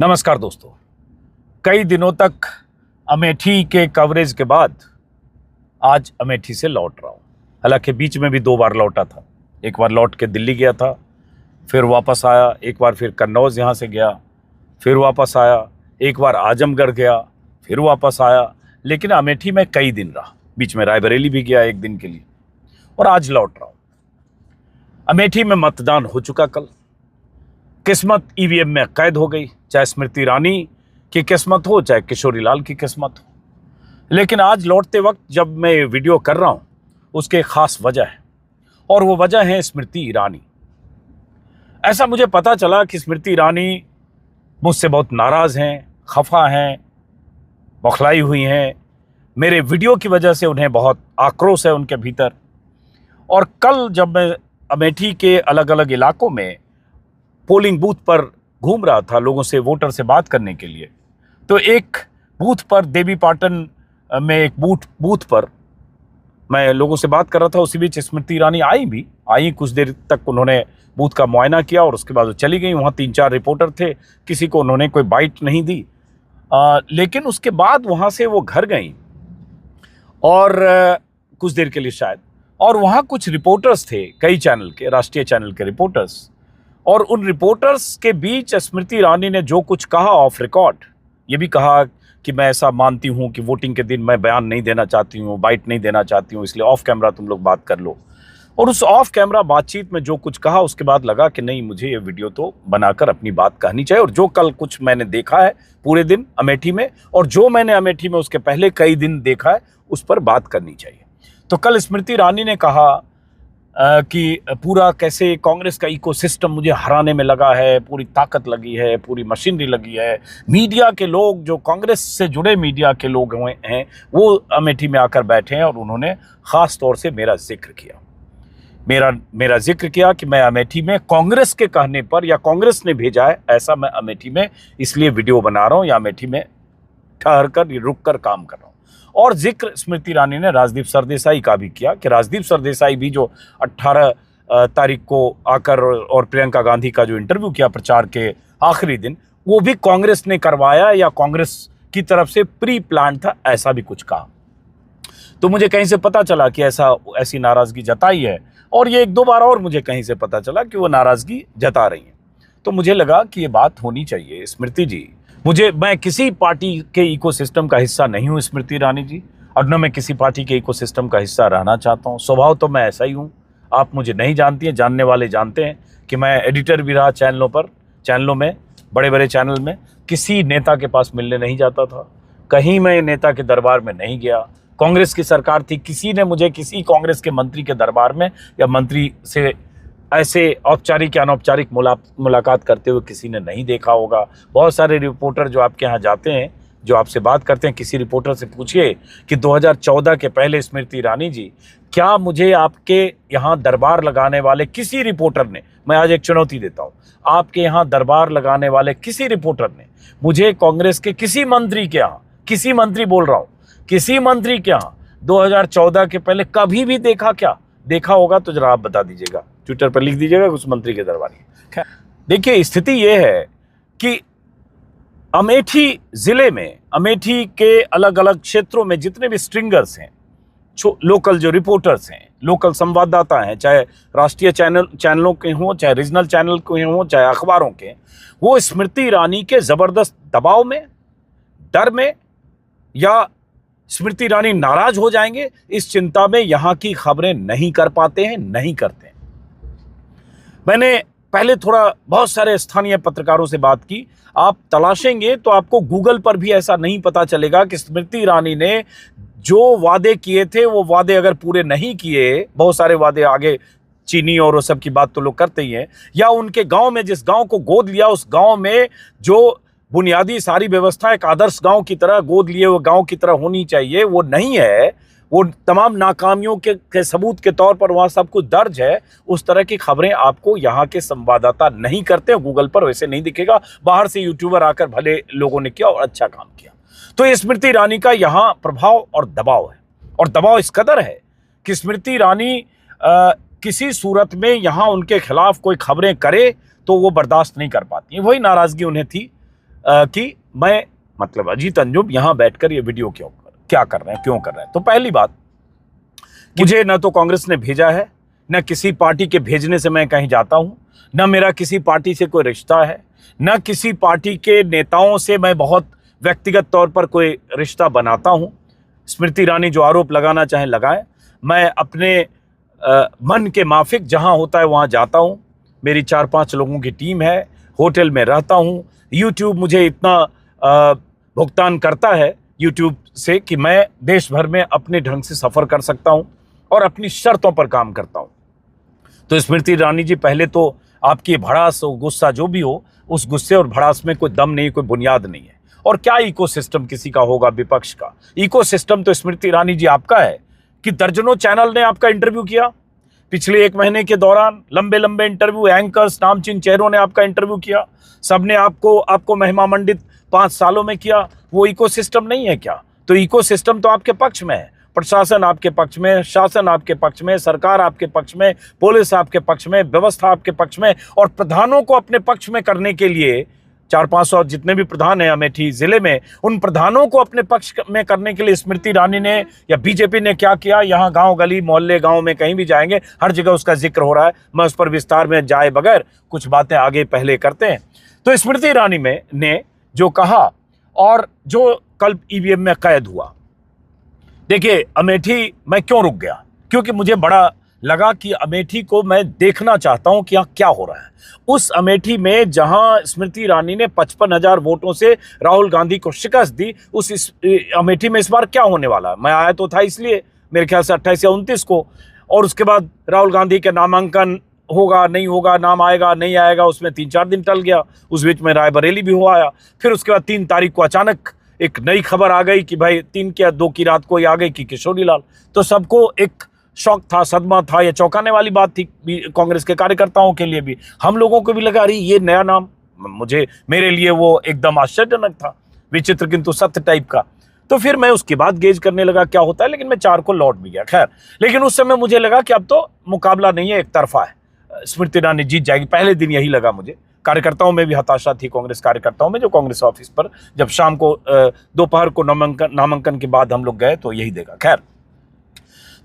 नमस्कार दोस्तों। कई दिनों तक अमेठी के कवरेज के बाद आज अमेठी से लौट रहा हूं। हालांकि बीच में भी 2 बार लौटा था। एक बार लौट के दिल्ली गया था, फिर वापस आया, एक बार फिर कन्नौज यहाँ से गया, फिर वापस आया, एक बार आजमगढ़ गया, फिर वापस आया। लेकिन अमेठी में कई दिन रहा, बीच में रायबरेली भी गया 1 दिन के लिए, और आज लौट रहा हूं। अमेठी में मतदान हो चुका कल। किस्मत ईवीएम में कैद हो गई, चाहे स्मृति ईरानी की किस्मत हो, चाहे किशोरी लाल की किस्मत हो। लेकिन आज लौटते वक्त जब मैं वीडियो कर रहा हूं, उसके खास वजह है, और वो वजह है स्मृति ईरानी। ऐसा मुझे पता चला कि स्मृति ईरानी मुझसे बहुत नाराज हैं, खफा हैं, बौखलाई हुई हैं। मेरे वीडियो की वजह से उन्हें बहुत आक्रोश है उनके भीतर। और कल जब मैं अमेठी के अलग अलग इलाकों में पोलिंग बूथ पर घूम रहा था लोगों से, वोटर से बात करने के लिए, तो एक बूथ पर देवीपाटन में एक बूथ पर मैं लोगों से बात कर रहा था। उसी बीच स्मृति ईरानी आई कुछ देर तक उन्होंने बूथ का मुआयना किया और उसके बाद वो चली गई। वहाँ 3-4 रिपोर्टर थे, किसी को उन्होंने कोई बाइट नहीं दी। लेकिन उसके बाद वहाँ से वो घर गई और कुछ देर के लिए शायद, और वहाँ कुछ रिपोर्टर्स थे, कई चैनल के, राष्ट्रीय चैनल के रिपोर्टर्स। और उन रिपोर्टर्स के बीच स्मृति ईरानी ने जो कुछ कहा ऑफ रिकॉर्ड, ये भी कहा कि मैं ऐसा मानती हूँ कि वोटिंग के दिन मैं बयान नहीं देना चाहती हूँ, बाइट नहीं देना चाहती हूँ, इसलिए ऑफ कैमरा तुम लोग बात कर लो। और उस ऑफ कैमरा बातचीत में जो कुछ कहा, उसके बाद लगा कि नहीं, मुझे ये वीडियो तो बनाकर अपनी बात कहनी चाहिए। और जो कल कुछ मैंने देखा है पूरे दिन अमेठी में, और जो मैंने अमेठी में उसके पहले कई दिन देखा है, उस पर बात करनी चाहिए। तो कल स्मृति ईरानी ने कहा कि पूरा कैसे कांग्रेस का इकोसिस्टम मुझे हराने में लगा है, पूरी ताकत लगी है, पूरी मशीनरी लगी है। मीडिया के लोग, जो कांग्रेस से जुड़े मीडिया के लोग हैं, वो अमेठी में आकर बैठे हैं और उन्होंने ख़ास तौर से मेरा जिक्र किया। मेरा जिक्र किया कि मैं अमेठी में कांग्रेस के कहने पर, या कांग्रेस ने भेजा है ऐसा, मैं अमेठी में इसलिए वीडियो बना रहा हूँ या अमेठी में ठहर कर, रुक कर काम कर रहा हूँ। और जिक्र स्मृति ईरानी ने राजदीप सरदेसाई का भी किया कि राजदीप सरदेसाई भी जो 18 तारीख को आकर और प्रियंका गांधी का जो इंटरव्यू किया प्रचार के आखिरी दिन, वो भी कांग्रेस ने करवाया या कांग्रेस की तरफ से प्री प्लान था, ऐसा भी कुछ कहा। तो मुझे कहीं से पता चला कि ऐसी नाराज़गी जताई है, और ये 1-2 बार और मुझे कहीं से पता चला कि वो नाराज़गी जता रही हैं। तो मुझे लगा कि ये बात होनी चाहिए। स्मृति जी, मैं किसी पार्टी के इकोसिस्टम का हिस्सा नहीं हूँ स्मृति ईरानी जी, और न मैं किसी पार्टी के इकोसिस्टम का हिस्सा रहना चाहता हूँ। स्वभाव तो मैं ऐसा ही हूँ। आप मुझे नहीं जानती हैं, जानने वाले जानते हैं कि मैं एडिटर भी रहा चैनलों में, बड़े बड़े चैनल में। किसी नेता के पास मिलने नहीं जाता था, कहीं मैं नेता के दरबार में नहीं गया। कांग्रेस की सरकार थी, किसी ने मुझे किसी कांग्रेस के मंत्री के दरबार में या मंत्री से ऐसे औपचारिक या अनौपचारिक मुलाकात करते हुए किसी ने नहीं देखा होगा। बहुत सारे रिपोर्टर जो आपके यहाँ जाते हैं, जो आपसे बात करते हैं, किसी रिपोर्टर से पूछिए कि 2014 के पहले स्मृति ईरानी जी, क्या मुझे आपके यहाँ दरबार लगाने वाले किसी रिपोर्टर ने, मैं आज एक चुनौती देता हूँ, आपके यहाँ दरबार लगाने वाले किसी रिपोर्टर ने मुझे कांग्रेस के किसी मंत्री के यहाँ, किसी मंत्री बोल रहा हूँ, किसी मंत्री के यहाँ 2014 के पहले कभी भी देखा होगा तो जरा आप बता दीजिएगा, ट्विटर पर लिख दीजिएगा उस मंत्री के दरबार की। देखिए, स्थिति ये है कि अमेठी जिले में, अमेठी के अलग अलग क्षेत्रों में जितने भी स्ट्रिंगर्स हैं, लोकल जो रिपोर्टर्स हैं, लोकल संवाददाता हैं, चाहे राष्ट्रीय चैनलों के हों, चाहे रीजनल चैनल के हों, चाहे अखबारों के, वो स्मृति ईरानी के ज़बरदस्त दबाव में, डर में, या स्मृति ईरानी नाराज हो जाएंगे, इस चिंता में यहाँ की खबरें नहीं कर पाते हैं, नहीं करते हैं। मैंने पहले बहुत सारे स्थानीय पत्रकारों से बात की। आप तलाशेंगे तो आपको गूगल पर भी ऐसा नहीं पता चलेगा कि स्मृति ईरानी ने जो वादे किए थे, वो वादे अगर पूरे नहीं किए, बहुत सारे वादे आगे चीनी और वो सब की बात तो लोग करते ही हैं, या उनके गांव में, जिस गांव को गोद लिया, उस गांव में जो बुनियादी सारी व्यवस्था एक आदर्श गांव की तरह गोद लिए हुए गांव की तरह होनी चाहिए, वो नहीं है। वो तमाम नाकामियों के सबूत के तौर पर वहाँ सब कुछ दर्ज है। उस तरह की खबरें आपको यहाँ के संवाददाता नहीं करते, गूगल पर वैसे नहीं दिखेगा। बाहर से यूट्यूबर आकर भले लोगों ने किया और अच्छा काम किया। तो स्मृति ईरानी का यहाँ प्रभाव और दबाव है, और दबाव इस कदर है कि स्मृति ईरानी किसी सूरत में यहाँ उनके खिलाफ कोई खबरें करे तो वो बर्दाश्त नहीं कर पाती हैं। वही नाराज़गी उन्हें थी कि मैं मतलब अजीत अंजुम यहाँ बैठकर ये वीडियो क्या कर रहे हैं, क्यों कर रहे हैं। तो पहली बात, मुझे न तो कांग्रेस ने भेजा है, न किसी पार्टी के भेजने से मैं कहीं जाता हूं, न मेरा किसी पार्टी से कोई रिश्ता है, न किसी पार्टी के नेताओं से मैं बहुत व्यक्तिगत तौर पर कोई रिश्ता बनाता हूं। स्मृति ईरानी जो आरोप लगाना चाहे लगाएं, मैं अपने मन के माफिक जहां होता है वहां जाता हूं। मेरी 4-5 लोगों की टीम है, होटल में रहता हूं। यूट्यूब मुझे इतना भुगतान करता है यूट्यूब से कि मैं देश भर में अपने ढंग से सफ़र कर सकता हूं और अपनी शर्तों पर काम करता हूं। तो स्मृति ईरानी जी, पहले तो आपकी भड़ास और गुस्सा जो भी हो, उस गुस्से और भड़ास में कोई दम नहीं, कोई बुनियाद नहीं है। और क्या इकोसिस्टम किसी का होगा विपक्ष का? इकोसिस्टम तो स्मृति ईरानी जी आपका है कि दर्जनों चैनल ने आपका इंटरव्यू किया पिछले 1 महीने के दौरान। लंबे लंबे इंटरव्यू, एंकर्स, नामचीन चेहरों ने आपका इंटरव्यू किया। सबने आपको महिमा मंडित 5 सालों में किया। वो इकोसिस्टम नहीं है क्या? तो इकोसिस्टम तो आपके पक्ष में है। प्रशासन आपके पक्ष में, शासन आपके पक्ष में, सरकार आपके पक्ष में, पुलिस आपके पक्ष में, व्यवस्था आपके पक्ष में। और प्रधानों को अपने पक्ष में करने के लिए 400-500 जितने भी प्रधान हैं अमेठी जिले में, उन प्रधानों को अपने पक्ष में करने के लिए स्मृति ईरानी ने या बीजेपी ने क्या किया? यहाँ गांव गली मोहल्ले गांव में कहीं भी जाएंगे, हर जगह उसका जिक्र हो रहा है। मैं उस पर विस्तार में जाए बगैर कुछ बातें आगे पहले करते हैं। तो स्मृति ईरानी ने जो कहा और जो कल ईवीएम में कैद हुआ, देखिए अमेठी मैं क्यों रुक गया? क्योंकि मुझे बड़ा लगा कि अमेठी को मैं देखना चाहता हूं कि यहाँ क्या हो रहा है। उस अमेठी में जहां स्मृति ईरानी ने 55,000 वोटों से राहुल गांधी को शिकस्त दी, उस अमेठी में इस बार क्या होने वाला है? मैं आया तो था इसलिए, मेरे ख्याल से 28 या 29 को, और उसके बाद राहुल गांधी के नामांकन होगा नहीं होगा, नाम आएगा नहीं आएगा, उसमें 3-4 दिन टल गया। उस बीच में रायबरेली भी हो आया। फिर उसके बाद 3 तारीख को अचानक एक नई खबर आ गई कि भाई 3 या 2 की रात को ही आ गई कि किशोरी लाल। तो सबको एक शौक था, सदमा था, या चौंकाने वाली बात थी कांग्रेस के कार्यकर्ताओं के लिए भी। हम लोगों को भी लगा अरे ये नया नाम, मेरे लिए वो एकदम आश्चर्यजनक था, विचित्र किंतु सत्य टाइप का। तो फिर मैं उसके बाद गेज करने लगा क्या होता है, लेकिन मैं 4 को लौट भी गया। खैर, लेकिन उस समय मुझे लगा कि अब तो मुकाबला नहीं है, एक तरफा है, स्मृति ईरानी जीत जाएगी। पहले दिन यही लगा मुझे। कार्यकर्ताओं में भी हताशा थी, कांग्रेस कार्यकर्ताओं में, जो कांग्रेस ऑफिस पर जब शाम को दोपहर को नामांकन के बाद हम लोग गए तो यही देखा। खैर,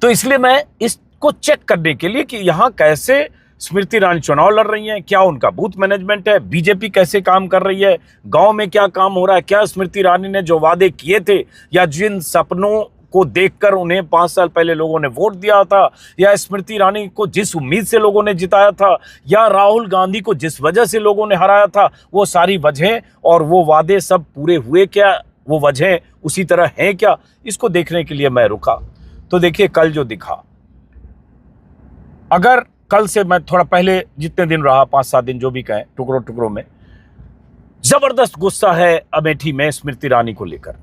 तो इसलिए मैं इसको चेक करने के लिए कि यहाँ कैसे स्मृति ईरानी चुनाव लड़ रही हैं, क्या उनका बूथ मैनेजमेंट है, बीजेपी कैसे काम कर रही है, गांव में क्या काम हो रहा है, क्या स्मृति ईरानी ने जो वादे किए थे या जिन सपनों को देखकर उन्हें 5 साल पहले लोगों ने वोट दिया था, या स्मृति ईरानी को जिस उम्मीद से लोगों ने जिताया था, या राहुल गांधी को जिस वजह से लोगों ने हराया था, वो सारी वजहें और वो वादे सब पूरे हुए क्या, वो वजहें उसी तरह हैं क्या, इसको देखने के लिए मैं रुका। तो देखिए कल जो दिखा, अगर कल से मैं थोड़ा पहले जितने दिन रहा, 5-7 दिन जो भी कहें, टुकड़ों टुकड़ों में जबरदस्त गुस्सा है अमेठी में स्मृति ईरानी को लेकर।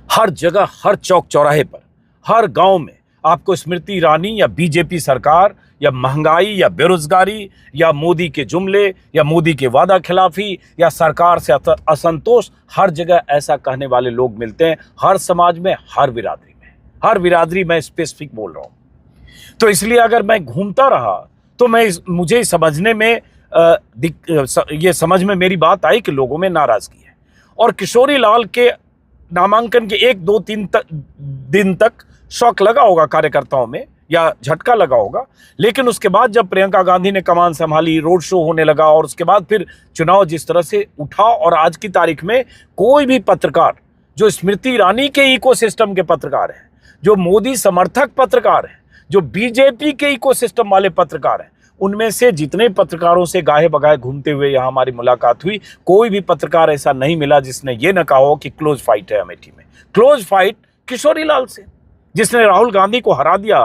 हर जगह, हर चौक चौराहे पर, हर गांव में आपको स्मृति ईरानी या बीजेपी सरकार या महंगाई या बेरोजगारी या मोदी के जुमले या मोदी के वादा खिलाफी या सरकार से असंतोष, हर जगह ऐसा कहने वाले लोग मिलते हैं। हर समाज में, हर बिरादरी में, हर बिरादरी में स्पेसिफिक बोल रहा हूं। तो इसलिए अगर मैं घूमता रहा तो मुझे समझने में ये समझ में मेरी बात आई कि लोगों में नाराजगी है। और किशोरी लाल के नामांकन के 1-2-3 दिन तक शौक लगा होगा कार्यकर्ताओं में, या झटका लगा होगा, लेकिन उसके बाद जब प्रियंका गांधी ने कमान संभाली, रोड शो होने लगा, और उसके बाद फिर चुनाव जिस तरह से उठा, और आज की तारीख में कोई भी पत्रकार जो स्मृति ईरानी के इकोसिस्टम के पत्रकार हैं, जो मोदी समर्थक पत्रकार हैं, जो बीजेपी के इकोसिस्टम वाले पत्रकार हैं, उनमें से जितने पत्रकारों से गाहे बगाहे घूमते हुए यहाँ हमारी मुलाकात हुई, कोई भी पत्रकार ऐसा नहीं मिला जिसने ये न कहा हो कि क्लोज फाइट है अमेठी में। क्लोज फाइट किशोरी लाल से, जिसने राहुल गांधी को हरा दिया।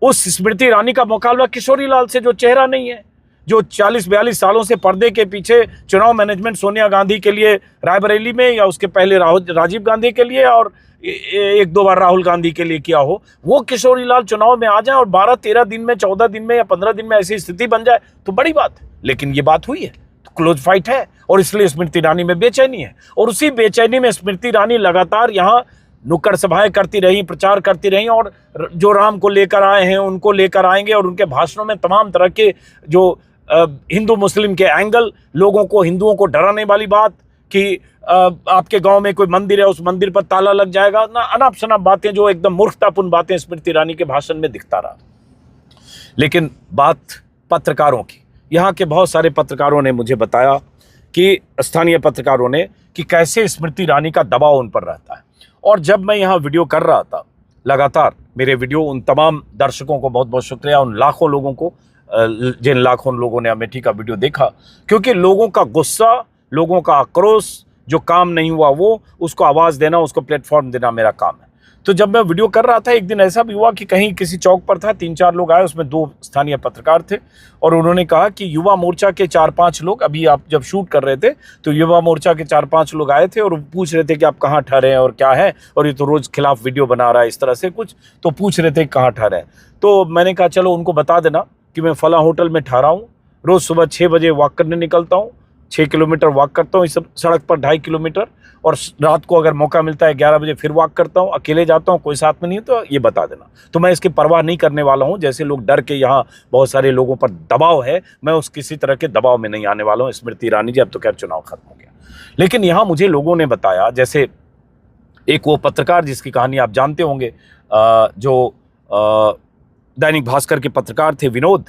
उस स्मृति ईरानी का मुकाबला किशोरी लाल से, जो चेहरा नहीं है, जो 40-42 सालों से पर्दे के पीछे चुनाव मैनेजमेंट सोनिया गांधी के लिए रायबरेली में, या उसके पहले राजीव गांधी के लिए और 1-2 बार राहुल गांधी के लिए किया हो, वो किशोरी लाल चुनाव में आ जाए और 12-13 दिन में, 14 दिन में या 15 दिन में ऐसी स्थिति बन जाए तो बड़ी बात है। लेकिन ये बात हुई है तो क्लोज फाइट है, और इसलिए स्मृति ईरानी में बेचैनी है। और उसी बेचैनी में स्मृति ईरानी लगातार यहाँ नुक्कड़ सभाएं करती रही, प्रचार करती रही, और जो राम को लेकर आए हैं उनको लेकर आएंगे, और उनके भाषणों में तमाम तरह के जो हिंदू मुस्लिम के एंगल, लोगों को, हिंदुओं को डराने वाली बात कि आपके गांव में कोई मंदिर है, उस मंदिर पर ताला लग जाएगा, ना अनाप शनाप बातें जो एकदम मूर्खतापूर्ण बातें स्मृति ईरानी के भाषण में दिखता रहा। लेकिन बात पत्रकारों की, यहाँ के बहुत सारे पत्रकारों ने मुझे बताया कि स्थानीय पत्रकारों ने कि कैसे स्मृति ईरानी का दबाव उन पर रहता है। और जब मैं यहाँ वीडियो कर रहा था, लगातार मेरे वीडियो, उन तमाम दर्शकों को बहुत बहुत शुक्रिया, उन लाखों लोगों को, जिन लाखों लोगों ने अमेठी का वीडियो देखा, क्योंकि लोगों का गुस्सा, लोगों का आक्रोश, जो काम नहीं हुआ वो, उसको आवाज़ देना, उसको प्लेटफॉर्म देना मेरा काम है। तो जब मैं वीडियो कर रहा था, एक दिन ऐसा भी हुआ कि कहीं किसी चौक पर था, 3-4 लोग आए, उसमें 2 स्थानीय पत्रकार थे, और उन्होंने कहा कि युवा मोर्चा के 4-5 लोग, अभी आप जब शूट कर रहे थे तो युवा मोर्चा के 4-5 लोग आए थे और पूछ रहे थे कि आप कहाँ ठहरे हैं और क्या है, और ये तो रोज़ खिलाफ वीडियो बना रहा है, इस तरह से कुछ, तो पूछ रहे थे कहाँ ठहरे हैं। तो मैंने कहा चलो उनको बता देना कि मैं फला होटल में ठहरा हूँ, रोज़ सुबह 6 बजे वॉक करने निकलता हूँ, 6 किलोमीटर वॉक करता हूँ इस सड़क पर, 2.5 किलोमीटर, और रात को अगर मौका मिलता है 11 बजे फिर वॉक करता हूँ, अकेले जाता हूँ, कोई साथ में नहीं है, तो ये बता देना। तो मैं इसकी परवाह नहीं करने वाला हूँ, जैसे लोग डर के, यहाँ बहुत सारे लोगों पर दबाव है, मैं उस किसी तरह के दबाव में नहीं आने वाला हूँ। स्मृति ईरानी जी, अब तो खैर चुनाव खत्म हो गया, लेकिन यहाँ मुझे लोगों ने बताया, जैसे एक वो पत्रकार जिसकी कहानी आप जानते होंगे, जो दैनिक भास्कर के पत्रकार थे, विनोद,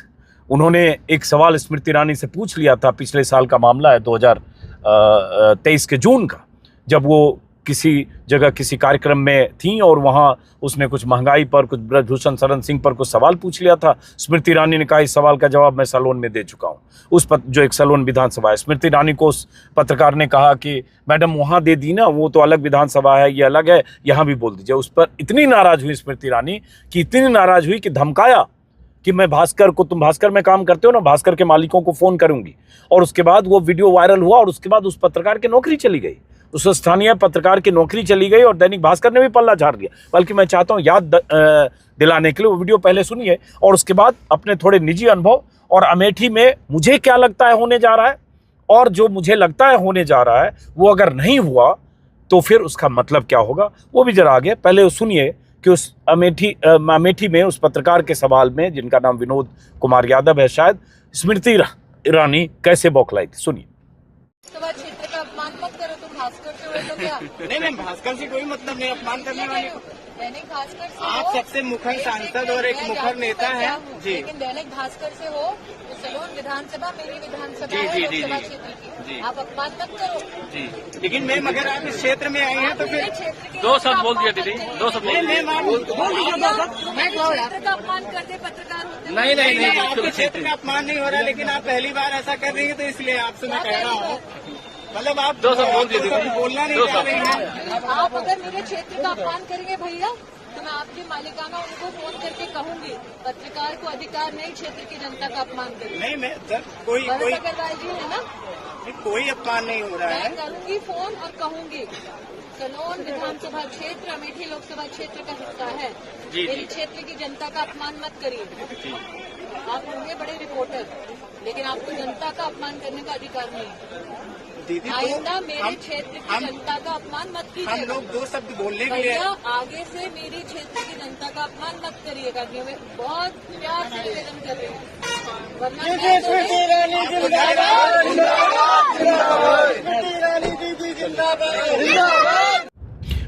उन्होंने एक सवाल स्मृति ईरानी से पूछ लिया था, पिछले साल का मामला है, 2023 के जून का, जब वो किसी जगह किसी कार्यक्रम में थी और वहाँ उसने कुछ महंगाई पर, कुछ ब्रजभूषण शरण सिंह पर कुछ सवाल पूछ लिया था। स्मृति ईरानी ने कहा इस सवाल का जवाब मैं सलोन में दे चुका हूँ, जो एक सलोन विधानसभा है। स्मृति ईरानी को उस पत्रकार ने कहा कि मैडम वहाँ दे दी ना, वो तो अलग विधानसभा है, ये अलग है, यहाँ भी बोल दीजिए। उस पर इतनी नाराज हुई स्मृति ईरानी कि इतनी नाराज हुई कि धमकाया कि मैं भास्कर को, तुम भास्कर में काम करते हो ना, भास्कर के मालिकों को फोन करूंगी। और उसके बाद वो वीडियो वायरल हुआ और उसके बाद उस पत्रकार की नौकरी चली गई, उस स्थानीय पत्रकार की नौकरी चली गई और दैनिक भास्कर ने भी पल्ला झाड़ दिया। बल्कि मैं चाहता हूं याद दिलाने के लिए वो वीडियो पहले सुनिए और उसके बाद अपने थोड़े निजी अनुभव और अमेठी में मुझे क्या लगता है होने जा रहा है, और जो मुझे लगता है होने जा रहा है वो अगर नहीं हुआ तो फिर उसका मतलब क्या होगा, वो भी जरा आगे पहले सुनिए कि उस अमेठी में उस पत्रकार के सवाल में, जिनका नाम विनोद कुमार यादव है शायद, स्मृति ईरानी कैसे बौखलाई थी। सुनिए। क्षेत्र का अपमान मत करो, तुम भास्कर से हो तो क्या? नहीं मैम, भास्कर से कोई मतलब नहीं अपमान करने वाले को। दैनिक भास्कर से आप सबसे मुखर सांसद और एक मुखर नेता है जी। लेकिन दैनिक भास्कर से हो तो सलोन विधानसभा मेरी विधानसभा जी, है, जी, जी, लोकसभा जी, क्षेत्र जी। की। आप अपमान मत करो जी। लेकिन मैम अगर आप इस क्षेत्र में आई हैं तो फिर दो शब्द बोल दिया दीदी, दो शब्द मैम आप बोल दीजिए। मैं क्षेत्र का अपमान करते पत्रकार होते नहीं नहीं नहीं, आपके क्षेत्र का अपमान नहीं हो रहा, लेकिन आप पहली बार ऐसा कर रही है तो इसलिए आपसे मैं कह रहा हूँ, मतलब आप दो शब्द बोल दीजिए, बोलना नहीं चाह रही हैं। आप अगर मेरे क्षेत्र का अपमान करेंगे भैया तो मैं आपकी मालिकाना उनको फोन करके कहूंगी, पत्रकार को अधिकार नहीं क्षेत्र की जनता का अपमान करने। नहीं मैं कोई अग्रवाल जी है ना, कोई अपमान नहीं हो रहा है। मैं करूंगी फोन और कहूंगी सलोन विधानसभा क्षेत्र अमेठी लोकसभा क्षेत्र का हिस्सा है, मेरी क्षेत्र की जनता का अपमान मत करिए। आप होंगे बड़े रिपोर्टर, लेकिन आपको जनता का अपमान करने का अधिकार नहीं। दीदी आइंदा मेरे क्षेत्र की जनता का अपमान मत कीजिए। हम लोग 2 शब्द बोलने के लिए, भैया आगे से मेरी क्षेत्र की जनता का अपमान मत करिएगा, मैं बहुत प्यार से निवेदन कर रही हूँ, वरना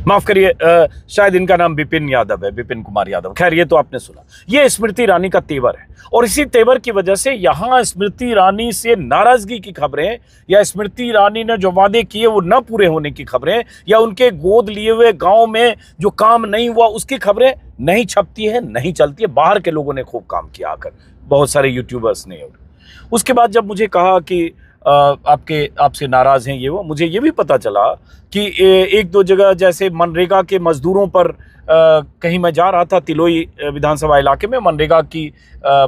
माफ करिए, शायद इनका नाम विपिन यादव है, विपिन कुमार यादव। खैर ये तो आपने सुना, ये स्मृति ईरानी का तेवर है और इसी तेवर की वजह से यहाँ स्मृति ईरानी से नाराजगी की खबरें या स्मृति ईरानी ने जो वादे किए वो न पूरे होने की खबरें या उनके गोद लिए हुए गांव में जो काम नहीं हुआ उसकी खबरें नहीं छपती है, नहीं चलती है। बाहर के लोगों ने खूब काम किया आकर, बहुत सारे यूट्यूबर्स ने। उसके बाद जब मुझे कहा कि आपसे नाराज हैं ये वो, मुझे ये भी पता चला कि 1-2 जगह जैसे मनरेगा के मजदूरों पर कहीं मैं जा रहा था, तिलोई विधानसभा इलाके में मनरेगा की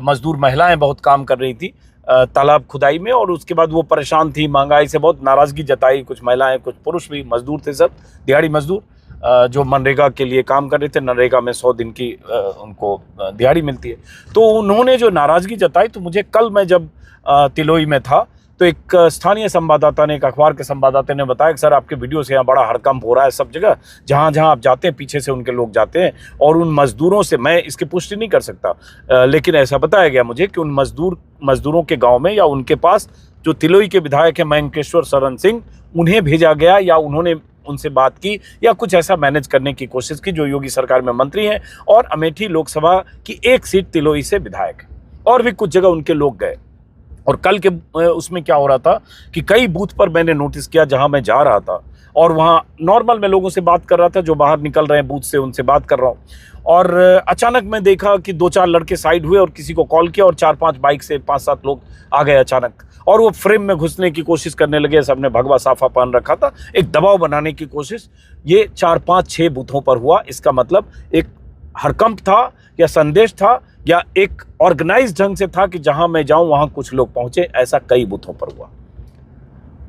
मजदूर महिलाएं बहुत काम कर रही थी तालाब खुदाई में, और उसके बाद वो परेशान थी, महंगाई से बहुत नाराज़गी जताई। कुछ महिलाएं, कुछ पुरुष भी मजदूर थे, सब दिहाड़ी मजदूर जो मनरेगा के लिए काम कर रहे थे। मनरेगा में 100 दिन की उनको दिहाड़ी मिलती है। तो उन्होंने जो नाराज़गी जताई, तो मुझे कल मैं जब तिलोई में था तो एक स्थानीय संवाददाता ने, एक अखबार के संवाददाता ने बताया कि सर आपके वीडियो से यहाँ बड़ा हड़कंप हो रहा है सब जगह, जहाँ जहाँ आप जाते हैं पीछे से उनके लोग जाते हैं और उन मजदूरों से, मैं इसकी पुष्टि नहीं कर सकता लेकिन ऐसा बताया गया मुझे कि उन मजदूरों के गाँव में या उनके पास जो तिलोई के विधायक हैं मयंकेश्वर शरण सिंह, उन्हें भेजा गया या उन्होंने उनसे बात की या कुछ ऐसा मैनेज करने की कोशिश की, जो योगी सरकार में मंत्री हैं और अमेठी लोकसभा की एक सीट तिलोई से विधायक है, और भी कुछ जगह उनके लोग गए। और कल के उसमें क्या हो रहा था कि कई बूथ पर मैंने नोटिस किया जहां मैं जा रहा था और वहां नॉर्मल मैं लोगों से बात कर रहा था, जो बाहर निकल रहे हैं बूथ से उनसे बात कर रहा हूं, और अचानक मैं देखा कि 2-4 लड़के साइड हुए और किसी को कॉल किया और 4-5 बाइक से 5-7 लोग आ गए अचानक, और वो फ्रेम में घुसने की कोशिश करने लगे। सबने भगवा साफा पहन रखा था, एक दबाव बनाने की कोशिश। ये 4-5-6 बूथों पर हुआ। इसका मतलब एक हड़कंप था या संदेश था या एक ऑर्गेनाइज ढंग से था कि जहां मैं जाऊं वहां कुछ लोग पहुंचे। ऐसा कई बूथों पर हुआ।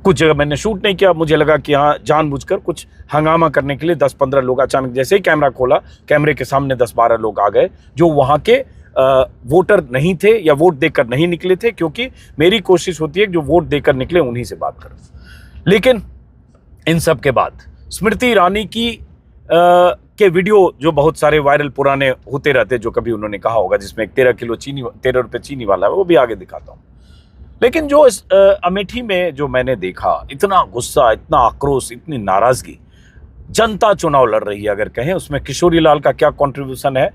कुछ जगह मैंने शूट नहीं किया, मुझे लगा कि यहाँ जानबूझकर कुछ हंगामा करने के लिए 10-15 लोग, अचानक जैसे ही कैमरा खोला, कैमरे के सामने 10-12 लोग आ गए जो वहाँ के वोटर नहीं थे या वोट देकर नहीं निकले थे, क्योंकि मेरी कोशिश होती है कि जो वोट देकर निकले उन्हीं से बात करूं। लेकिन इन सब के बाद स्मृति ईरानी की के वीडियो जो बहुत सारे वायरल पुराने होते रहते, जो कभी उन्होंने कहा होगा, जिसमें एक 13 रुपये चीनी वाला है, वो भी आगे दिखाता हूँ। लेकिन जो इस अमेठी में जो मैंने देखा, इतना गुस्सा, इतना आक्रोश, इतनी नाराजगी, जनता चुनाव लड़ रही है अगर कहें, उसमें किशोरी लाल का क्या कंट्रीब्यूशन है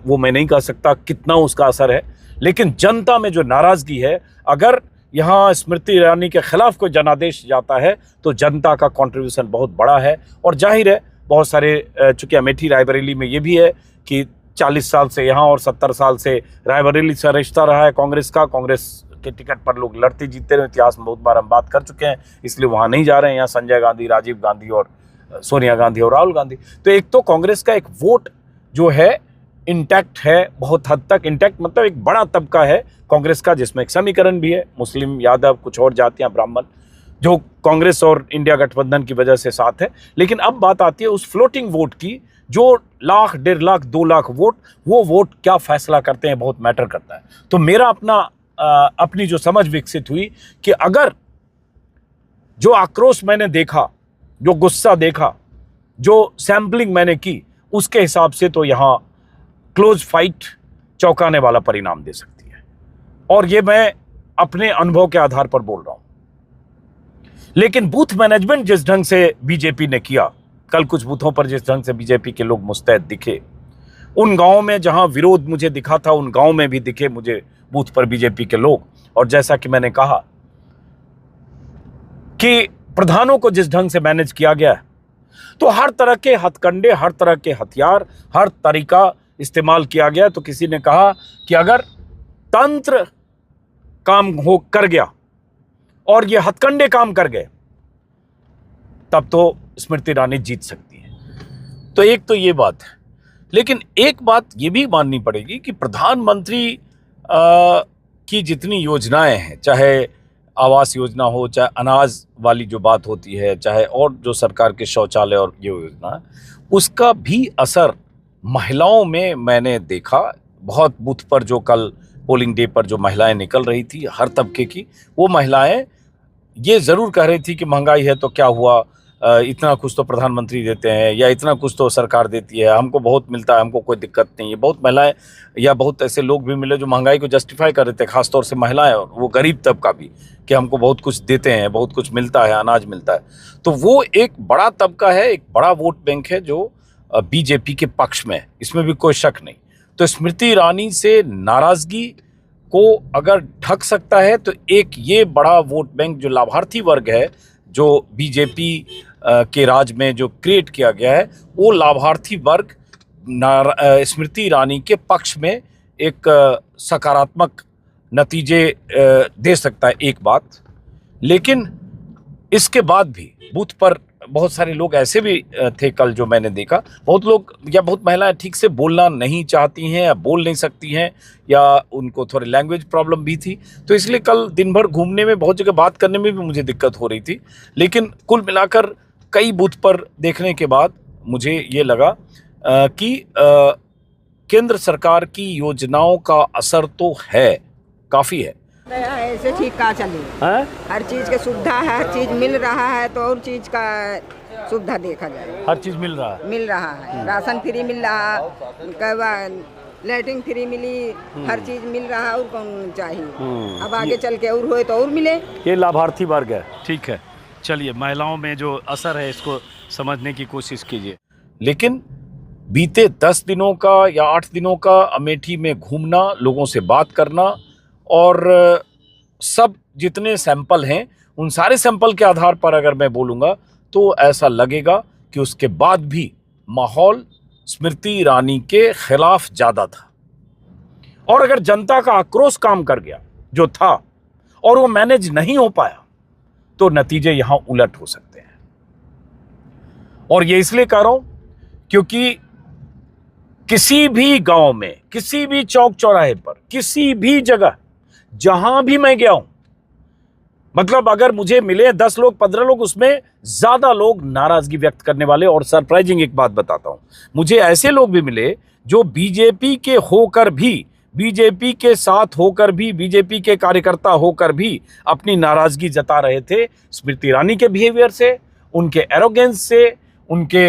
वो मैं नहीं कह सकता, कितना उसका असर है, लेकिन जनता में जो नाराजगी है, अगर यहाँ स्मृति ईरानी के खिलाफ कोई जनादेश जाता है तो जनता का कंट्रीब्यूशन बहुत बड़ा है। और जाहिर है बहुत सारे, चूंकि अमेठी रायबरेली में ये भी है कि 40 साल से यहाँ और 70 साल से रायबरेली से रिश्ता रहा है कांग्रेस का, कांग्रेस के टिकट पर लोग लड़ते जीतते रहे, इतिहास में बहुत बार हम बात कर चुके हैं, इसलिए वहाँ नहीं जा रहे हैं। यहाँ संजय गांधी, राजीव गांधी और सोनिया गांधी और राहुल गांधी। तो एक तो कांग्रेस का एक वोट जो है इंटैक्ट है, बहुत हद तक इंटैक्ट, मतलब एक बड़ा तबका है कांग्रेस का, जिसमें एक समीकरण भी है, मुस्लिम, यादव, कुछ और जातियां, ब्राह्मण, जो कांग्रेस और इंडिया गठबंधन की वजह से साथ है। लेकिन अब बात आती है उस फ्लोटिंग वोट की, जो 1,00,000, 1.5 लाख, 2 लाख वोट, वो वोट क्या फैसला करते हैं, बहुत मैटर करता है। तो मेरा अपनी जो समझ विकसित हुई कि अगर जो आक्रोश मैंने देखा, जो गुस्सा देखा, जो सैंपलिंग मैंने की, उसके हिसाब से तो यहाँ क्लोज फाइट चौंकाने वाला परिणाम दे सकती है, और ये मैं अपने अनुभव के आधार पर बोल रहा हूं। लेकिन बूथ मैनेजमेंट जिस ढंग से बीजेपी ने किया, कल कुछ बूथों पर जिस ढंग से बीजेपी के लोग मुस्तैद दिखे, उन गांवों में जहां विरोध मुझे दिखा था, उन गांवों में भी दिखे मुझे बूथ पर बीजेपी के लोग। और जैसा कि मैंने कहा कि प्रधानों को जिस ढंग से मैनेज किया गया है, तो हर तरह के हथकंडे, हर तरह के हथियार, हर तरीका इस्तेमाल किया गया। तो किसी ने कहा कि अगर तंत्र काम कर गया और ये हथकंडे काम कर गए, तब तो स्मृति ईरानी जीत सकती है। तो एक तो ये बात है। लेकिन एक बात ये भी माननी पड़ेगी कि प्रधानमंत्री की जितनी योजनाएं हैं, चाहे आवास योजना हो, चाहे अनाज वाली जो बात होती है, चाहे और जो सरकार के शौचालय और ये योजना, उसका भी असर महिलाओं में मैंने देखा। बहुत बूथ पर जो कल पोलिंग डे पर जो महिलाएं निकल रही थी, हर तबके की, वो महिलाएं ये ज़रूर कह रही थी कि महंगाई है तो क्या हुआ, इतना कुछ तो प्रधानमंत्री देते हैं या इतना कुछ तो सरकार देती है, हमको बहुत मिलता है, हमको कोई दिक्कत नहीं है। बहुत महिलाएं या बहुत ऐसे लोग भी मिले जो महंगाई को जस्टिफाई कर रहे थे, खासतौर से महिलाएं और वो गरीब तबका भी, कि हमको बहुत कुछ देते हैं, बहुत कुछ मिलता है, अनाज मिलता है। तो वो एक बड़ा तबका है, एक बड़ा वोट बैंक है जो बीजेपी के पक्ष में है, इसमें भी कोई शक नहीं। तो स्मृति ईरानी से नाराज़गी को अगर ढक सकता है तो एक ये बड़ा वोट बैंक जो लाभार्थी वर्ग है, जो बीजेपी के राज में जो क्रिएट किया गया है, वो लाभार्थी वर्ग स्मृति ईरानी के पक्ष में एक सकारात्मक नतीजे दे सकता है, एक बात। लेकिन इसके बाद भी बूथ पर बहुत सारे लोग ऐसे भी थे कल जो मैंने देखा, बहुत लोग या बहुत महिलाएं ठीक से बोलना नहीं चाहती हैं या बोल नहीं सकती हैं, या उनको थोड़ी लैंग्वेज प्रॉब्लम भी थी, तो इसलिए कल दिन भर घूमने में, बहुत जगह बात करने में भी मुझे दिक्कत हो रही थी। लेकिन कुल मिलाकर कई बूथ पर देखने के बाद मुझे ये लगा कि केंद्र सरकार की योजनाओं का असर तो है, काफ़ी है। रहा है ऐसे ठीक कहाँ चले। हैं? हर चीज की सुविधा है, हर चीज मिल रहा है, तो और चीज का सुविधा देखा जाए। हर चीज मिल रहा है। मिल रहा है, राशन फ्री मिल रहा, लैट्रिन फ्री मिली, हर चीज मिल रहा है, और कौन चाहिए। अब आगे चल के और होए तो और मिले। ये लाभार्थी वर्ग है, ठीक है। चलिए, महिलाओं में जो असर है इसको समझने की कोशिश कीजिए। लेकिन बीते 10 दिनों का या 8 दिनों का अमेठी में घूमना, लोगों से बात करना, और सब जितने सैंपल हैं उन सारे सैंपल के आधार पर अगर मैं बोलूँगा तो ऐसा लगेगा कि उसके बाद भी माहौल स्मृति ईरानी के खिलाफ ज़्यादा था। और अगर जनता का आक्रोश काम कर गया जो था और वो मैनेज नहीं हो पाया, तो नतीजे यहां उलट हो सकते हैं। और ये इसलिए कह रहा हूं क्योंकि किसी भी गांव में, किसी भी चौक चौराहे पर, किसी भी जगह जहां भी मैं गया हूं, मतलब अगर मुझे मिले 10 लोग 15 लोग, उसमें ज्यादा लोग नाराजगी व्यक्त करने वाले। और सरप्राइजिंग एक बात बताता हूं, मुझे ऐसे लोग भी मिले जो बीजेपी के होकर भी, बीजेपी के साथ होकर भी, बीजेपी के कार्यकर्ता होकर भी अपनी नाराजगी जता रहे थे स्मृति ईरानी के बिहेवियर से, उनके एरोगेंस से, उनके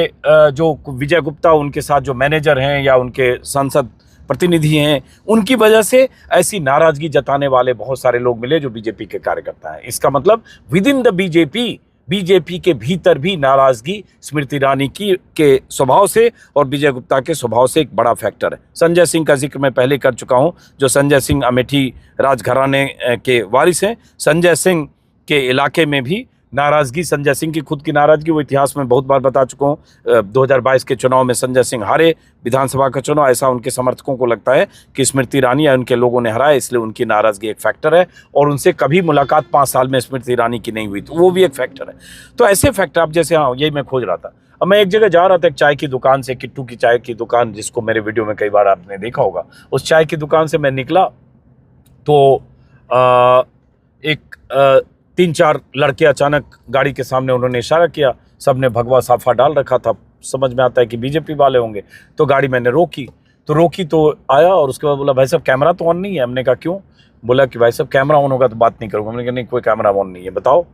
जो विजय गुप्ता उनके साथ जो मैनेजर हैं या उनके संसद प्रतिनिधि हैं, उनकी वजह से ऐसी नाराजगी जताने वाले बहुत सारे लोग मिले जो बीजेपी के कार्यकर्ता हैं। इसका मतलब विद इन द बीजेपी के भीतर भी नाराजगी स्मृति ईरानी की के स्वभाव से और विजय गुप्ता के स्वभाव से एक बड़ा फैक्टर है। संजय सिंह का जिक्र मैं पहले कर चुका हूं, जो संजय सिंह अमेठी राजघराने के वारिस हैं। संजय सिंह के इलाके में भी नाराजगी, संजय सिंह की खुद की नाराजगी, वो इतिहास में बहुत बार बता चुका हूँ। 2022 के चुनाव में संजय सिंह हारे विधानसभा का चुनाव, ऐसा उनके समर्थकों को लगता है कि स्मृति ईरानी या उनके लोगों ने हराया, इसलिए उनकी नाराजगी एक फैक्टर है। और उनसे कभी मुलाकात 5 साल में स्मृति ईरानी की नहीं हुई, तो वो भी एक फैक्टर है। तो ऐसे फैक्टर, अब जैसे हाँ, यही मैं खोज रहा था। अब मैं एक जगह जा रहा था, एक चाय की दुकान से, किट्टू की चाय की दुकान, जिसको मेरे वीडियो में कई बार आपने देखा होगा। उस चाय की दुकान से मैं निकला तो एक 3-4 लड़के अचानक गाड़ी के सामने, उन्होंने इशारा किया, सबने भगवा साफा डाल रखा था, समझ में आता है कि बीजेपी वाले होंगे। तो गाड़ी मैंने रोकी तो आया और उसके बाद बोला, भाई साहब कैमरा तो ऑन नहीं है। हमने कहा क्यों? बोला कि भाई साहब कैमरा ऑन होगा तो बात नहीं करूँगा। हमने कहा नहीं, कोई कैमरा ऑन नहीं है, बताओ।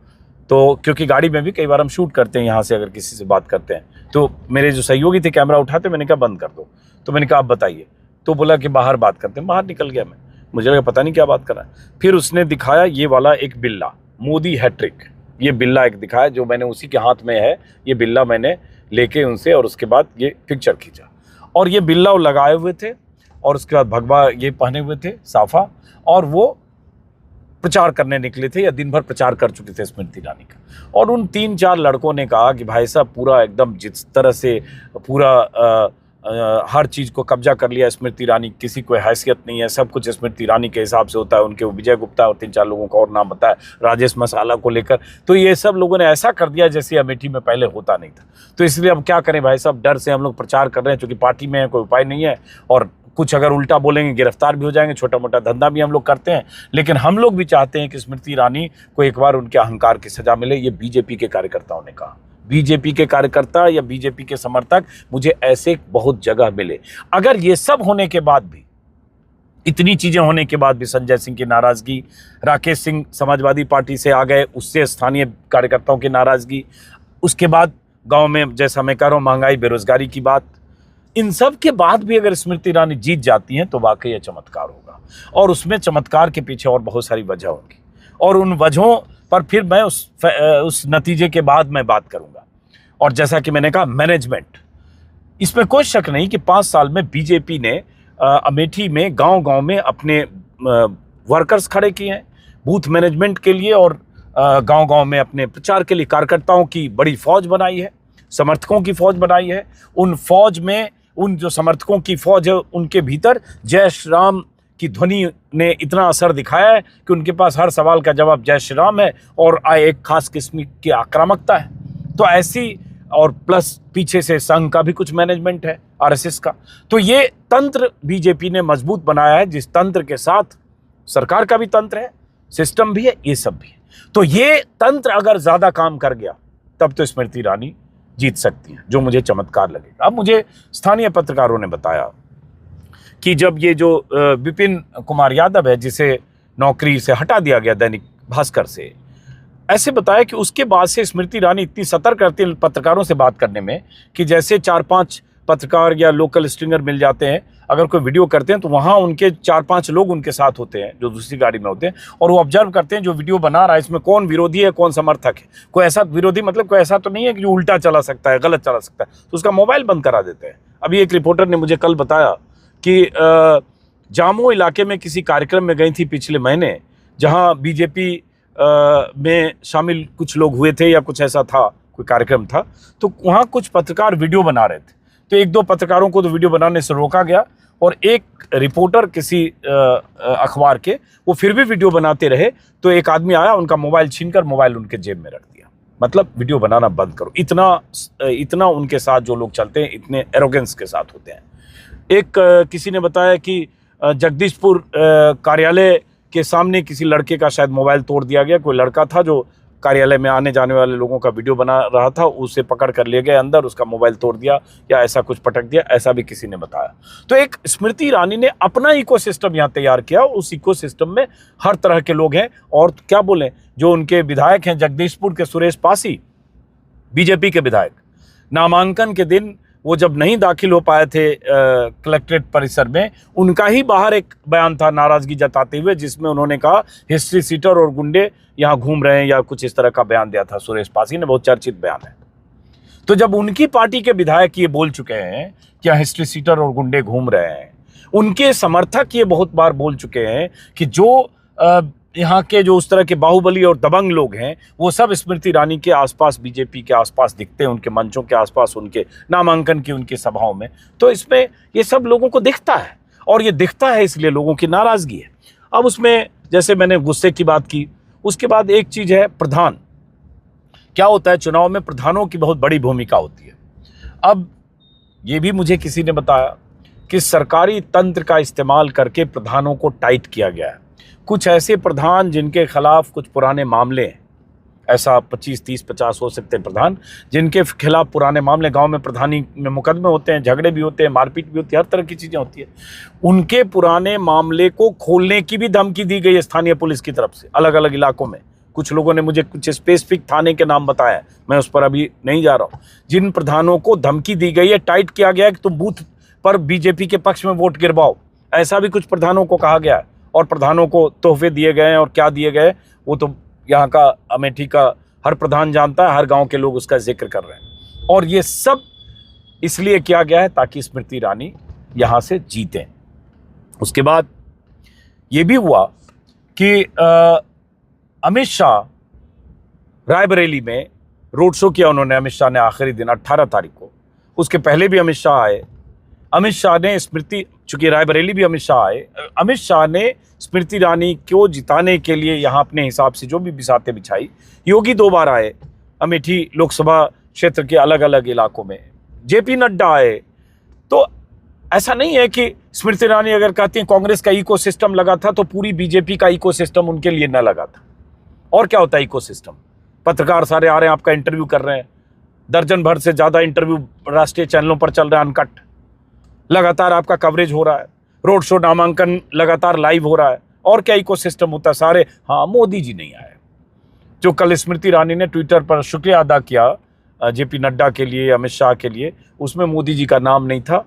तो क्योंकि गाड़ी में भी कई बार हम शूट करते हैं यहाँ से, अगर किसी से बात करते हैं, तो मेरे जो सहयोगी थे कैमरा उठाते, मैंने कहा बंद कर दो। तो मैंने कहा आप बताइए। तो बोला कि बाहर बात करते हैं। बाहर निकल गया मैं, मुझे लगा पता नहीं क्या बात कर रहा है। फिर उसने दिखाया ये वाला एक बिल्ला, मोदी हैट्रिक, ये बिल्ला एक दिखाया, जो मैंने उसी के हाथ में है, ये बिल्ला मैंने लेके उनसे, और उसके बाद ये पिक्चर खींचा। और ये बिल्ला वो लगाए हुए थे और उसके बाद भगवा ये पहने हुए थे साफा, और वो प्रचार करने निकले थे या दिन भर प्रचार कर चुके थे स्मृति ईरानी का। और उन 3-4 लड़कों ने कहा कि भाई साहब पूरा एकदम जिस तरह से पूरा हर चीज़ को कब्जा कर लिया स्मृति ईरानी, किसी कोई हैसियत नहीं है, सब कुछ स्मृति ईरानी के हिसाब से होता है। उनके विजय गुप्ता और 3-4 लोगों का और नाम बताया, राजेश मसाला को लेकर। तो ये सब लोगों ने ऐसा कर दिया जैसे अमेठी में पहले होता नहीं था। तो इसलिए अब क्या करें भाई साहब, डर से हम लोग प्रचार कर रहे हैं, क्योंकि पार्टी में है, कोई उपाय नहीं है, और कुछ अगर उल्टा बोलेंगे गिरफ्तार भी हो जाएंगे। छोटा मोटा धंधा भी हम लोग करते हैं, लेकिन हम लोग भी चाहते हैं कि स्मृति ईरानी को एक बार उनके अहंकार की सजा मिले। ये बीजेपी के कार्यकर्ताओं ने कहा, बीजेपी के कार्यकर्ता या बीजेपी के समर्थक, मुझे ऐसे बहुत जगह मिले। अगर ये सब होने के बाद भी, इतनी चीजें होने के बाद भी, संजय सिंह की नाराजगी, राकेश सिंह समाजवादी पार्टी से आ गए, उससे स्थानीय कार्यकर्ताओं की नाराजगी, उसके बाद गांव में जैसा मैं कह रहा हूं महंगाई बेरोजगारी की बात, इन सब के बाद भी अगर स्मृति ईरानी जीत जाती हैं तो वाकई यह चमत्कार होगा। और उसमें चमत्कार के पीछे और बहुत सारी वजह होंगी, और उन वजहों पर फिर मैं उस नतीजे के बाद मैं बात करूंगा। और जैसा कि मैंने कहा, मैनेजमेंट, इसमें कोई शक नहीं कि 5 साल में बीजेपी ने अमेठी में गांव-गांव में अपने वर्कर्स खड़े किए हैं बूथ मैनेजमेंट के लिए, और गांव-गांव में अपने प्रचार के लिए कार्यकर्ताओं की बड़ी फौज बनाई है, समर्थकों की फौज बनाई है। उन फौज में, उन जो समर्थकों की फौज है, उनके भीतर जय श्री राम की ध्वनि ने इतना असर दिखाया है कि उनके पास हर सवाल का जवाब जय श्री राम है, और एक खास किस्म की आक्रामकता है। तो ऐसी, और प्लस पीछे से संघ का भी कुछ मैनेजमेंट है, आरएसएस का। तो ये तंत्र बीजेपी ने मजबूत बनाया है, जिस तंत्र के साथ सरकार का भी तंत्र है, सिस्टम भी है, ये सब भी है। तो ये तंत्र अगर ज्यादा काम कर गया तब तो स्मृति ईरानी जीत सकती है, जो मुझे चमत्कार लगेगा। अब मुझे स्थानीय पत्रकारों ने बताया कि जब ये जो विपिन कुमार यादव है, जिसे नौकरी से हटा दिया गया दैनिक भास्कर से। ऐसे बताया कि उसके बाद से स्मृति ईरानी इतनी सतर्क रहती है पत्रकारों से बात करने में कि जैसे 4-5 पत्रकार या लोकल स्ट्रिंगर मिल जाते हैं, अगर कोई वीडियो करते हैं तो वहाँ उनके 4-5 लोग उनके साथ होते हैं जो दूसरी गाड़ी में होते हैं, और वो ऑब्जर्व करते हैं जो वीडियो बना रहा है इसमें कौन विरोधी है कौन समर्थक है। कोई ऐसा विरोधी मतलब कोई ऐसा तो नहीं है कि जो उल्टा चला सकता है, गलत चला सकता है, तो उसका मोबाइल बंद करा देते हैं। अभी एक रिपोर्टर ने मुझे कल बताया कि जामो इलाके में किसी कार्यक्रम में गई थी पिछले महीने, जहाँ बीजेपी में शामिल कुछ लोग हुए थे या कुछ ऐसा था, कोई कार्यक्रम था, तो वहाँ कुछ पत्रकार वीडियो बना रहे थे। तो 1-2 पत्रकारों को तो वीडियो बनाने से रोका गया, और एक रिपोर्टर किसी अखबार के, वो फिर भी वीडियो बनाते रहे, तो एक आदमी आया, उनका मोबाइल छीनकर मोबाइल उनके जेब में रख दिया। मतलब वीडियो बनाना बंद करो। इतना उनके साथ जो लोग चलते हैं, इतने एरोगेंस के साथ होते हैं। एक किसी ने बताया कि जगदीशपुर कार्यालय के सामने किसी लड़के का शायद मोबाइल तोड़ दिया गया। कोई लड़का था जो कार्यालय में आने जाने वाले लोगों का वीडियो बना रहा था, उसे पकड़ कर ले गए अंदर, उसका मोबाइल तोड़ दिया या ऐसा कुछ पटक दिया, ऐसा भी किसी ने बताया। तो एक स्मृति ईरानी ने अपना इकोसिस्टम यहाँ तैयार किया, उस इकोसिस्टम में हर तरह के लोग हैं। और क्या बोलें, जो उनके विधायक हैं जगदीशपुर के सुरेश पासी, बीजेपी के विधायक, नामांकन के दिन वो जब नहीं दाखिल हो पाए थे कलेक्ट्रेट परिसर में, उनका ही बाहर एक बयान था नाराजगी जताते हुए, जिसमें उन्होंने कहा हिस्ट्री सीटर और गुंडे यहाँ घूम रहे हैं, या कुछ इस तरह का बयान दिया था सुरेश पासी ने, बहुत चर्चित बयान है। तो जब उनकी पार्टी के विधायक ये बोल चुके हैं कि यहाँ हिस्ट्री सीटर और गुंडे घूम रहे हैं, उनके समर्थक ये बहुत बार बोल चुके हैं कि जो यहाँ के जो उस तरह के बाहुबली और दबंग लोग हैं, वो सब स्मृति ईरानी के आसपास, बीजेपी के आसपास दिखते हैं, उनके मंचों के आसपास, उनके नामांकन की उनकी सभाओं में। तो इसमें ये सब लोगों को दिखता है, और ये दिखता है इसलिए लोगों की नाराजगी है। अब उसमें जैसे मैंने गुस्से की बात की, उसके बाद एक चीज़ है प्रधान। क्या होता है चुनाव में, प्रधानों की बहुत बड़ी भूमिका होती है। अब ये भी मुझे किसी ने बताया कि सरकारी तंत्र का इस्तेमाल करके प्रधानों को टाइट किया गया है। कुछ ऐसे प्रधान जिनके खिलाफ कुछ पुराने मामले हैं, ऐसा 25, 30, 50 हो सकते हैं प्रधान जिनके खिलाफ पुराने मामले, गांव में प्रधानी में मुकदमे होते हैं, झगड़े भी होते हैं, मारपीट भी होती है, हर तरह की चीज़ें होती है। उनके पुराने मामले को खोलने की भी धमकी दी गई है स्थानीय पुलिस की तरफ से, अलग अलग इलाकों में। कुछ लोगों ने मुझे कुछ स्पेसिफिक थाने के नाम बताया, मैं उस पर अभी नहीं जा रहा हूँ। जिन प्रधानों को धमकी दी गई है, टाइट किया गया है कि तुम बूथ पर बीजेपी के पक्ष में वोट गिरवाओ, ऐसा भी कुछ प्रधानों को कहा गया है। और प्रधानों को तोहफे दिए गए हैं, और क्या दिए गए वो तो यहाँ का अमेठी का हर प्रधान जानता है, हर गांव के लोग उसका जिक्र कर रहे हैं। और ये सब इसलिए किया गया है ताकि स्मृति ईरानी यहाँ से जीतें। उसके बाद ये भी हुआ कि अमित शाह रायबरेली में रोड शो किया उन्होंने। अमित शाह ने आखिरी दिन 18 तारीख को, उसके पहले भी अमित शाह आए। अमित शाह ने स्मृति, चूंकि रायबरेली भी अमित शाह आए, अमित शाह ने स्मृति ईरानी को जिताने के लिए यहाँ अपने हिसाब से जो भी बिसातें बिछाई। योगी 2 बार आए अमेठी लोकसभा क्षेत्र के अलग अलग इलाकों में, जेपी नड्डा आए। तो ऐसा नहीं है कि स्मृति ईरानी अगर कहती हैं कांग्रेस का इकोसिस्टम लगा था तो पूरी बीजेपी का इकोसिस्टम उनके लिए न लगा था। और क्या होता है इकोसिस्टम, पत्रकार सारे आ रहे हैं, आपका इंटरव्यू कर रहे हैं, दर्जन भर से ज़्यादा इंटरव्यू राष्ट्रीय चैनलों पर चल रहा है, अनकट, लगातार आपका कवरेज हो रहा है, रोड शो नामांकन लगातार लाइव हो रहा है। और क्या इकोसिस्टम होता है सारे। हाँ, मोदी जी नहीं आए, जो कल स्मृति ईरानी ने ट्विटर पर शुक्रिया अदा किया जेपी नड्डा के लिए, अमित शाह के लिए, उसमें मोदी जी का नाम नहीं था।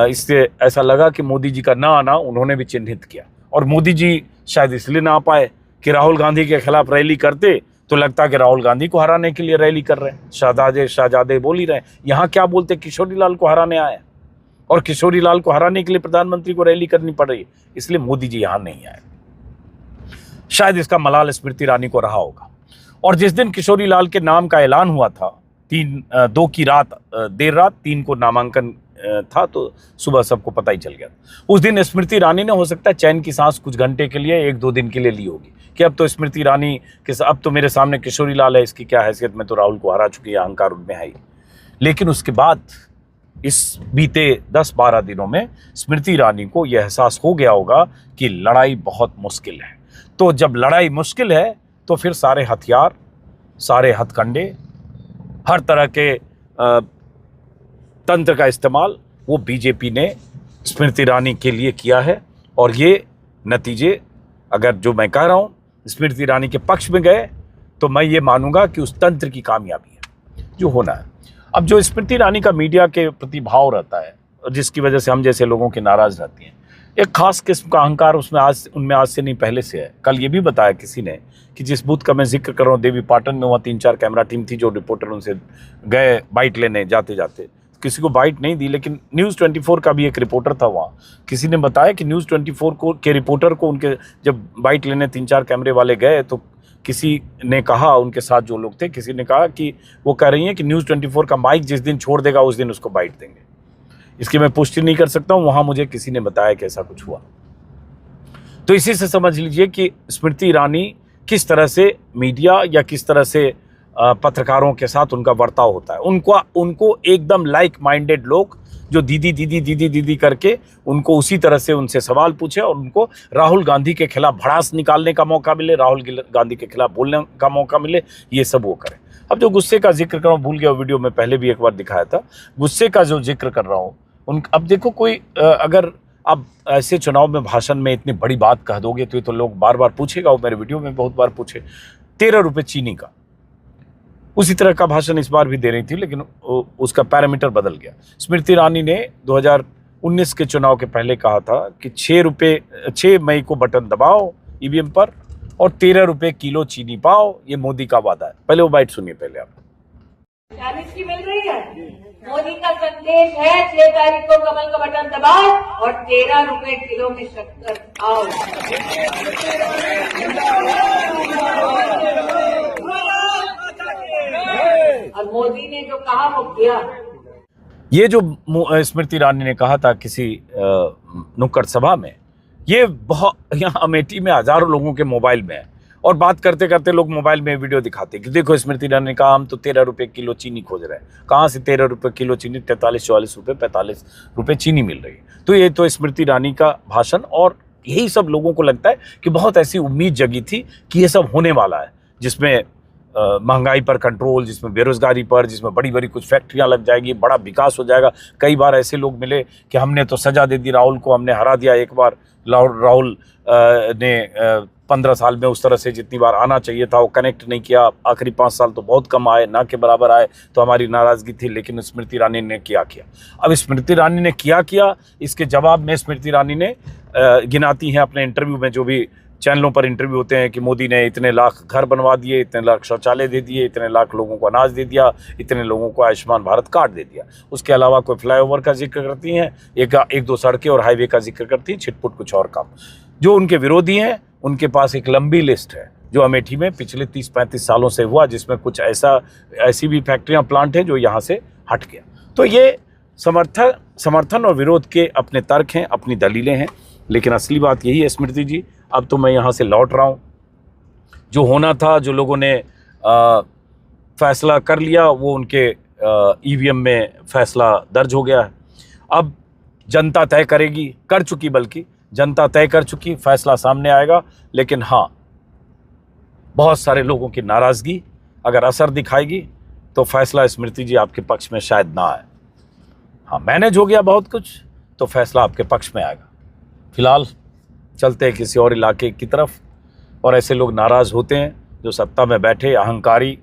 इससे ऐसा लगा कि मोदी जी का ना आना उन्होंने भी चिन्हित किया। और मोदी जी शायद इसलिए ना आ पाए कि राहुल गांधी के खिलाफ रैली करते तो लगता कि राहुल गांधी को हराने के लिए रैली कर रहे हैं, शहजादे बोल ही रहे हैं। यहाँ क्या बोलते, किशोरी लाल को हराने आए, और किशोरी लाल को हराने के लिए प्रधानमंत्री को रैली करनी पड़ रही है, इसलिए मोदी जी यहाँ नहीं आए। शायद इसका मलाल स्मृति ईरानी को रहा होगा। और जिस दिन किशोरी लाल के नाम का ऐलान हुआ था, 2 की रात, देर रात 3 को नामांकन था, तो सुबह सबको पता ही चल गया। उस दिन स्मृति ईरानी ने हो सकता है चैन की सांस कुछ घंटे के लिए, 1-2 दिन के लिए ली होगी कि अब तो स्मृति ईरानी के, अब तो मेरे सामने किशोरी लाल है, इसकी क्या हैसियत, मैं तो राहुल को हरा चुकी है, अहंकार उनमें है ही। लेकिन उसके बाद इस बीते 10-12 दिनों में स्मृति ईरानी को यह एहसास हो गया होगा कि लड़ाई बहुत मुश्किल है। तो जब लड़ाई मुश्किल है तो फिर सारे हथियार, सारे हथकंडे, हर तरह के तंत्र का इस्तेमाल वो बीजेपी ने स्मृति ईरानी के लिए किया है। और ये नतीजे अगर जो मैं कह रहा हूँ स्मृति ईरानी के पक्ष में गए तो मैं ये मानूंगा कि उस तंत्र की कामयाबी है जो होना है। अब जो स्मृति ईरानी का मीडिया के प्रति भाव रहता है और जिसकी वजह से हम जैसे लोगों की नाराज रहती हैं, एक खास किस्म का अहंकार उनमें आज से नहीं पहले से है। कल ये भी बताया किसी ने कि जिस बूथ का मैं जिक्र कर रहा हूँ देवी पाटन में, वहाँ 3-4 कैमरा टीम थी जो रिपोर्टर उनसे गए बाइट लेने, जाते जाते किसी को बाइट नहीं दी, लेकिन न्यूज़ 24 का भी एक रिपोर्टर था वहाँ। किसी ने बताया कि न्यूज़ 24 के रिपोर्टर को उनके जब बाइट लेने 3-4 कैमरे वाले गए तो किसी ने कहा, उनके साथ जो लोग थे, किसी ने कहा कि वो कह रही हैं कि न्यूज़ 24 का माइक जिस दिन छोड़ देगा उस दिन उसको बाइट देंगे। इसकी मैं पुष्टि नहीं कर सकता हूँ, वहाँ मुझे किसी ने बताया कि ऐसा कुछ हुआ। तो इसी से समझ लीजिए कि स्मृति ईरानी किस तरह से मीडिया या किस तरह से पत्रकारों के साथ उनका बर्ताव होता है। उनको एकदम लाइक माइंडेड लोग जो दीदी दीदी दीदी दीदी करके उनको उसी तरह से उनसे सवाल पूछे और उनको राहुल गांधी के खिलाफ भड़ास निकालने का मौका मिले, राहुल गांधी के खिलाफ बोलने का मौका मिले, ये सब वो करें। अब जो गुस्से का जिक्र कर रहा हूँ, भूल गया वीडियो में पहले भी एक बार दिखाया था, गुस्से का जो जिक्र कर रहा हूँ अब देखो कोई अगर अब ऐसे चुनाव में भाषण में इतनी बड़ी बात कह दोगे तो ये तो लोग बार बार पूछेगा, वो मेरे वीडियो में बहुत बार पूछे। 13 रुपये चीनी का, उसी तरह का भाषण इस बार भी दे रही थी लेकिन उसका पैरामीटर बदल गया। स्मृति ईरानी ने 2019 के चुनाव के पहले कहा था कि 6 मई को बटन दबाओ ईवीएम पर और 13 रुपये किलो चीनी पाओ, ये मोदी का वादा है। पहले वो बाइट सुनिए पहले आप। 40 की मिल रही है, मोदी का संदेश है 6 तारीख को कमल का बटन दबाओ और 13 रुपए किलो में शक्कर आओ। और मोदी ने जो कहा वो किया। ये जो स्मृति ईरानी ने कहा था किसी नुक्कड़ सभा में, ये बहुत यहाँ अमेठी में हजारों लोगों के मोबाइल में है और बात करते करते लोग मोबाइल में वीडियो दिखाते कि देखो स्मृति ईरानी ने कहा हम तो 13 रुपये किलो चीनी खोज रहे हैं। कहाँ से 13 रुपये किलो चीनी? 43-44 रुपये 45 रुपये चीनी मिल रही है। तो ये तो स्मृति ईरानी का भाषण, और यही सब लोगों को लगता है कि बहुत ऐसी उम्मीद जगी थी कि ये सब होने वाला है, जिसमें महंगाई पर कंट्रोल, जिसमें बेरोजगारी पर, जिसमें बड़ी बड़ी कुछ फैक्ट्रियां लग जाएगी, बड़ा विकास हो जाएगा। कई बार ऐसे लोग मिले कि हमने तो सजा दे दी राहुल को, हमने हरा दिया एक बार। राहुल ने 15 साल में उस तरह से जितनी बार आना चाहिए था वो कनेक्ट नहीं किया, आखिरी 5 साल तो बहुत कम आए, ना के बराबर आए, तो हमारी नाराज़गी थी। लेकिन स्मृति ईरानी ने किया। अब स्मृति ईरानी ने किया, इसके जवाब में स्मृति ईरानी ने गिनाती हैं अपने इंटरव्यू में, जो भी चैनलों पर इंटरव्यू होते हैं, कि मोदी ने इतने लाख घर बनवा दिए, इतने लाख शौचालय दे दिए, इतने लाख लोगों को अनाज दे दिया, इतने लोगों को आयुष्मान भारत कार्ड दे दिया। उसके अलावा कोई फ्लाईओवर का जिक्र करती हैं, एक दो सड़कें और हाईवे का जिक्र करती हैं, छिटपुट कुछ और काम। जो उनके विरोधी हैं उनके पास एक लंबी लिस्ट है जो अमेठी में पिछले 30-35 सालों से हुआ, जिसमें कुछ ऐसी भी फैक्ट्रियाँ प्लांट हैं जो यहाँ से हट गया। तो ये समर्थन और विरोध के अपने तर्क हैं, अपनी दलीलें हैं, लेकिन असली बात यही है स्मृति जी, अब तो मैं यहाँ से लौट रहा हूँ। जो होना था, जो लोगों ने फैसला कर लिया, वो उनके ईवीएम में फैसला दर्ज हो गया है। अब जनता तय करेगी, कर चुकी, बल्कि जनता तय कर चुकी, फैसला सामने आएगा। लेकिन हाँ, बहुत सारे लोगों की नाराज़गी अगर असर दिखाएगी तो फैसला स्मृति जी आपके पक्ष में शायद ना आए। हाँ, मैनेज हो गया बहुत कुछ तो फैसला आपके पक्ष में आएगा। फिलहाल चलते हैं किसी और इलाके की तरफ। और ऐसे लोग नाराज़ होते हैं जो सत्ता में बैठे अहंकारी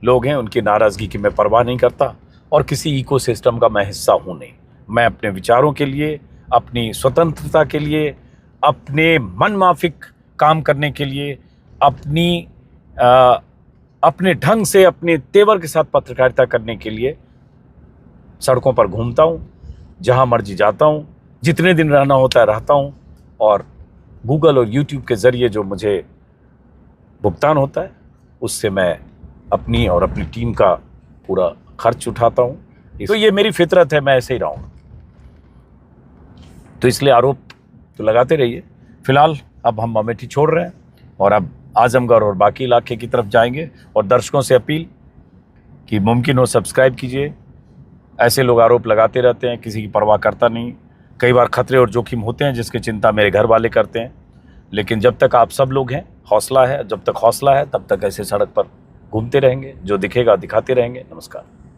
लोग हैं, उनकी नाराज़गी की मैं परवाह नहीं करता और किसी इकोसिस्टम का मैं हिस्सा हूँ नहीं। मैं अपने विचारों के लिए, अपनी स्वतंत्रता के लिए, अपने मन माफिक काम करने के लिए, अपने ढंग से, अपने तेवर के साथ पत्रकारिता करने के लिए सड़कों पर घूमता हूँ, जहाँ मर्जी जाता हूँ, जितने दिन रहना होता है रहता हूँ, और गूगल और यूट्यूब के ज़रिए जो मुझे भुगतान होता है उससे मैं अपनी और अपनी टीम का पूरा खर्च उठाता हूँ। तो ये मेरी फितरत है, मैं ऐसे ही रहूँगा। तो इसलिए आरोप तो लगाते रहिए। फिलहाल अब हम अमेठी छोड़ रहे हैं और अब आजमगढ़ और बाकी इलाके की तरफ जाएंगे। और दर्शकों से अपील कि मुमकिन हो सब्सक्राइब कीजिए। ऐसे लोग आरोप लगाते रहते हैं, किसी की परवाह करता नहीं। कई बार खतरे और जोखिम होते हैं जिसकी चिंता मेरे घर वाले करते हैं, लेकिन जब तक आप सब लोग हैं, हौसला है, जब तक हौसला है तब तक ऐसे सड़क पर घूमते रहेंगे, जो दिखेगा दिखाते रहेंगे। नमस्कार।